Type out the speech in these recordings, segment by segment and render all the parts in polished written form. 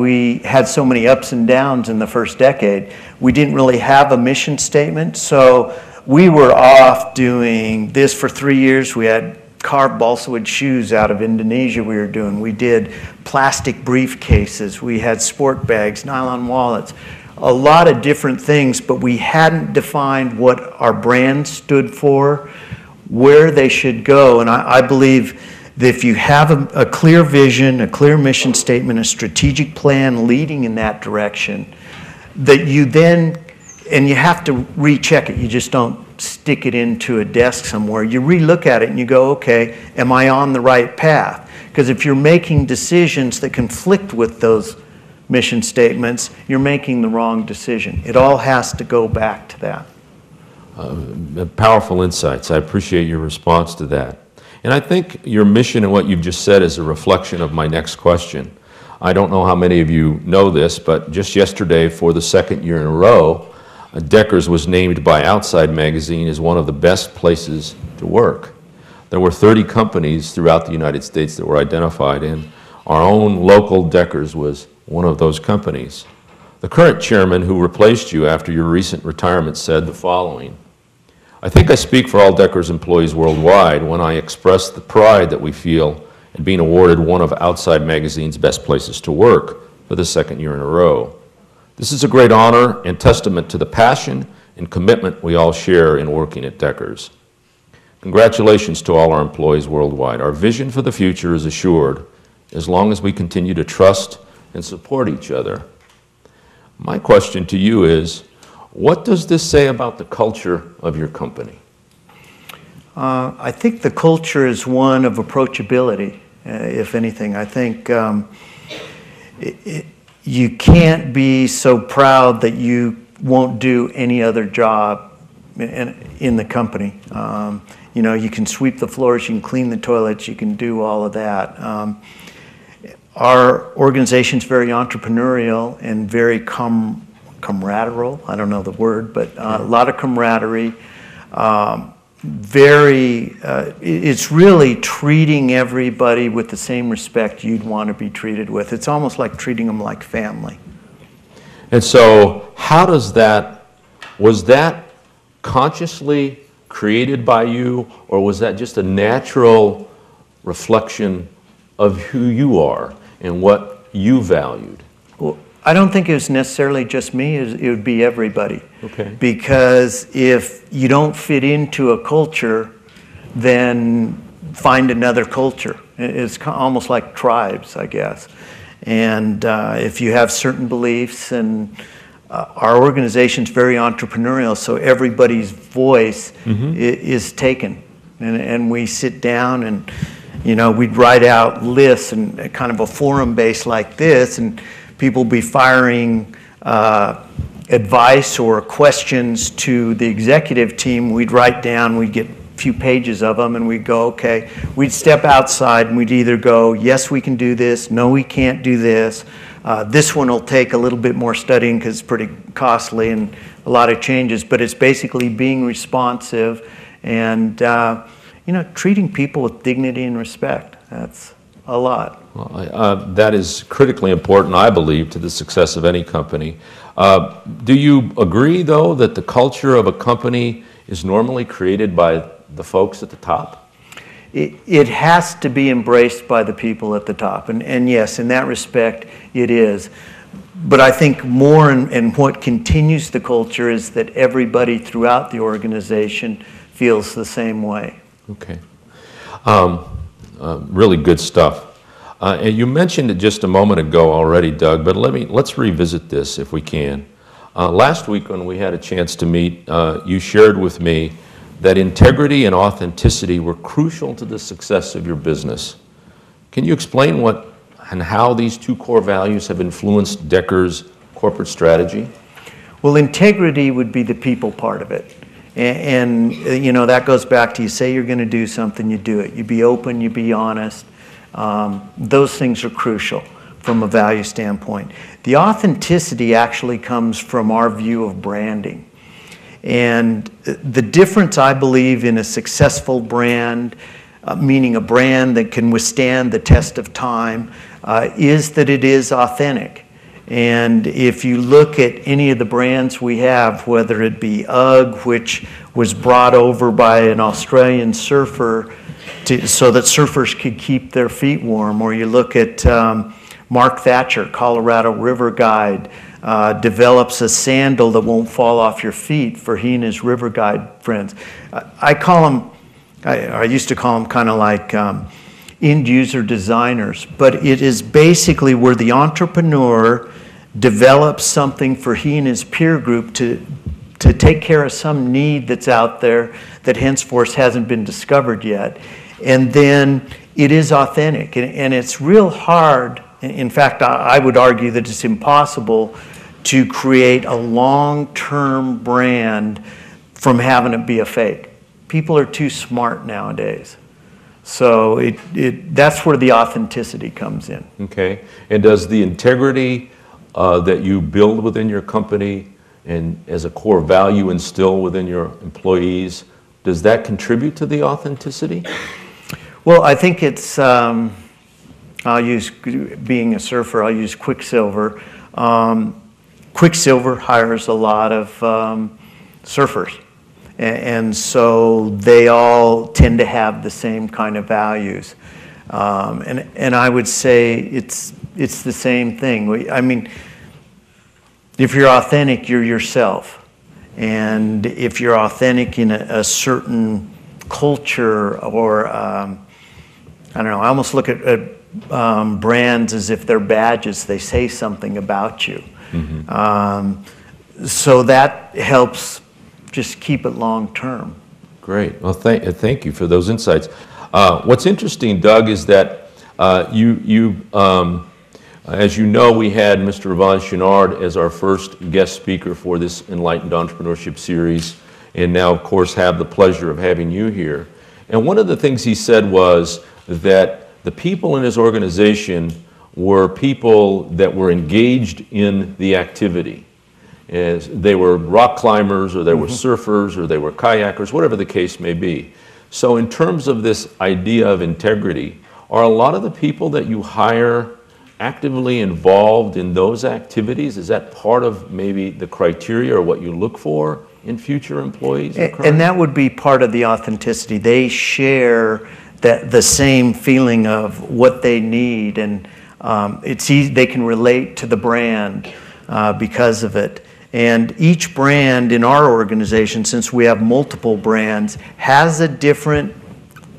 we had so many ups and downs in the first decade, we didn't really have a mission statement. So we were off doing this for 3 years. We had carved balsa wood shoes out of Indonesia we were doing. We did plastic briefcases. We had sport bags, nylon wallets, a lot of different things, but we hadn't defined what our brand stood for, where they should go. And I believe that if you have a clear vision, a clear mission statement, a strategic plan leading in that direction, that you then, and you have to recheck it. You just don't stick it into a desk somewhere. You relook at it and you go, okay, am I on the right path? Because if you're making decisions that conflict with those mission statements, you're making the wrong decision. It all has to go back to that. Powerful insights. I appreciate your response to that. And I think your mission and what you've just said is a reflection of my next question. I don't know how many of you know this, but just yesterday, for the second year in a row, Deckers was named by Outside Magazine as one of the best places to work. There were 30 companies throughout the United States that were identified, and our own local Deckers was one of those companies. The current chairman who replaced you after your recent retirement said the following: "I think I speak for all Deckers employees worldwide when I express the pride that we feel in being awarded one of Outside Magazine's best places to work for the second year in a row. This is a great honor and testament to the passion and commitment we all share in working at Deckers. Congratulations to all our employees worldwide. Our vision for the future is assured as long as we continue to trust and support each other." My question to you is, what does this say about the culture of your company? I think the culture is one of approachability, if anything. I think you can't be so proud that you won't do any other job in the company. You know, you can sweep the floors, you can clean the toilets, you can do all of that. Our organization's very entrepreneurial and very camaraderie. I don't know the word, but a lot of camaraderie. It's really treating everybody with the same respect you'd want to be treated with. It's almost like treating them like family. And so how does that, was that consciously created by you, or was that just a natural reflection of who you are and what you valued? Well, I don't think it was necessarily just me. It would be everybody. Okay. Because if you don't fit into a culture, then find another culture. It's almost like tribes, I guess. And if you have certain beliefs, and our organization's very entrepreneurial, so everybody's voice is taken. And we sit down and, you know, we'd write out lists and kind of a forum base like this, and people be firing advice or questions to the executive team. We'd write down, we'd get a few pages of them, and we'd go, okay, we'd step outside and we'd either go, yes, we can do this, no, we can't do this. This one will take a little bit more studying because it's pretty costly and a lot of changes, but it's basically being responsive and you know, treating people with dignity and respect. That's a lot. Well, that is critically important, I believe, to the success of any company. Do you agree, though, that the culture of a company is normally created by the folks at the top? It has to be embraced by the people at the top. And yes, in that respect, it is. But I think more and what continues the culture is that everybody throughout the organization feels the same way. Okay. Really good stuff. And you mentioned it just a moment ago already, Doug, but let's revisit this if we can. Last week when we had a chance to meet, you shared with me that integrity and authenticity were crucial to the success of your business. Can you explain what and how these two core values have influenced Deckers' corporate strategy? Well, integrity would be the people part of it. And you know, that goes back to, you say you're going to do something, you do it. You be open, you be honest. Those things are crucial from a value standpoint. The authenticity actually comes from our view of branding. And the difference, I believe, in a successful brand, meaning a brand that can withstand the test of time, is that it is authentic. And if you look at any of the brands we have, whether it be UGG, which was brought over by an Australian surfer so that surfers could keep their feet warm, or you look at Mark Thatcher, Colorado River Guide, develops a sandal that won't fall off your feet for he and his river guide friends. I call them, I used to call them kind of like end user designers, but it is basically where the entrepreneur develops something for he and his peer group to take care of some need that's out there that henceforth hasn't been discovered yet. And then it is authentic, and it's real hard. In fact, I would argue that it's impossible to create a long-term brand from having it be a fake. People are too smart nowadays. So that's where the authenticity comes in. Okay. And does the integrity that you build within your company and as a core value instill within your employees, does that contribute to the authenticity? Well, I think it's, I'll use, being a surfer, I'll use Quicksilver. Quicksilver hires a lot of surfers. And so they all tend to have the same kind of values. And I would say it's the same thing. I mean, if you're authentic, you're yourself. And if you're authentic in a certain culture or, I don't know, I almost look at brands as if they're badges. They say something about you. Mm-hmm. So that helps just keep it long term. Great. Well, thank you for those insights. What's interesting, Doug, is that as you know, we had Mr. Yvon Chouinard as our first guest speaker for this Enlightened Entrepreneurship Series, and now, of course, have the pleasure of having you here. And one of the things he said was that the people in his organization were people that were engaged in the activity. As they were rock climbers, or they were surfers, or they were kayakers, whatever the case may be. So in terms of this idea of integrity, are a lot of the people that you hire actively involved in those activities? Is that part of maybe the criteria or what you look for in future employees? And that would be part of the authenticity. They share the same feeling of what they need, and it's easy, they can relate to the brand because of it. And each brand in our organization, since we have multiple brands, has a different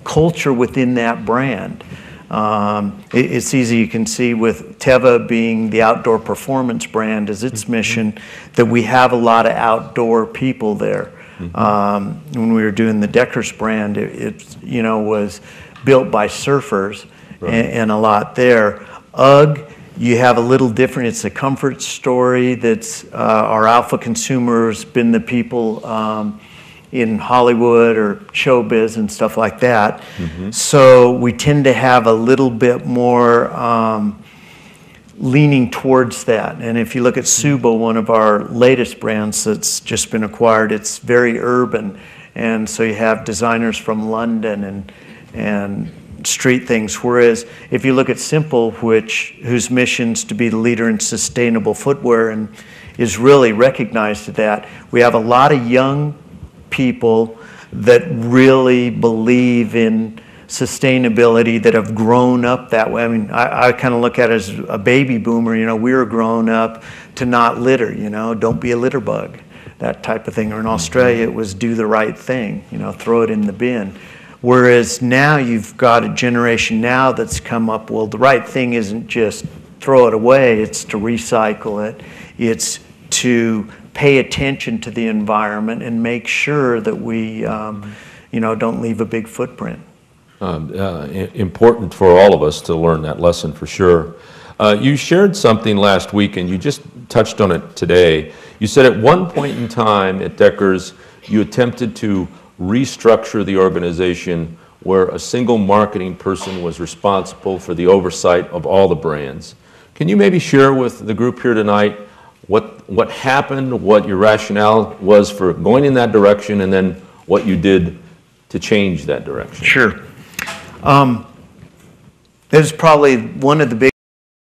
culture within that brand. It's easy, you can see with Teva being the outdoor performance brand as its mission, that we have a lot of outdoor people there. When we were doing the Deckers brand, it was built by surfers, right, and a lot there. UGG, you have a little different. It's a comfort story that's our alpha consumers been the people in Hollywood or showbiz and stuff like that. So we tend to have a little bit more leaning towards that. And if you look at Subo, one of our latest brands that's just been acquired, it's very urban. And so you have designers from London and street things. Whereas if you look at Simple, whose mission's to be the leader in sustainable footwear and is really recognized at that, we have a lot of young people that really believe in sustainability, that have grown up that way. I mean, I kind of look at it as a baby boomer. We were grown up to not litter, don't be a litter bug, that type of thing. Or in Australia, it was do the right thing, throw it in the bin. Whereas now you've got a generation now that's come up, well, the right thing isn't just throw it away, it's to recycle it. It's to pay attention to the environment and make sure that we, don't leave a big footprint. Important for all of us to learn that lesson for sure. You shared something last week, and you just touched on it today. You said at one point in time at Deckers, you attempted to restructure the organization where a single marketing person was responsible for the oversight of all the brands. Can you maybe share with the group here tonight what happened, what your rationale was for going in that direction, and then what you did to change that direction? Sure. It was probably one of the big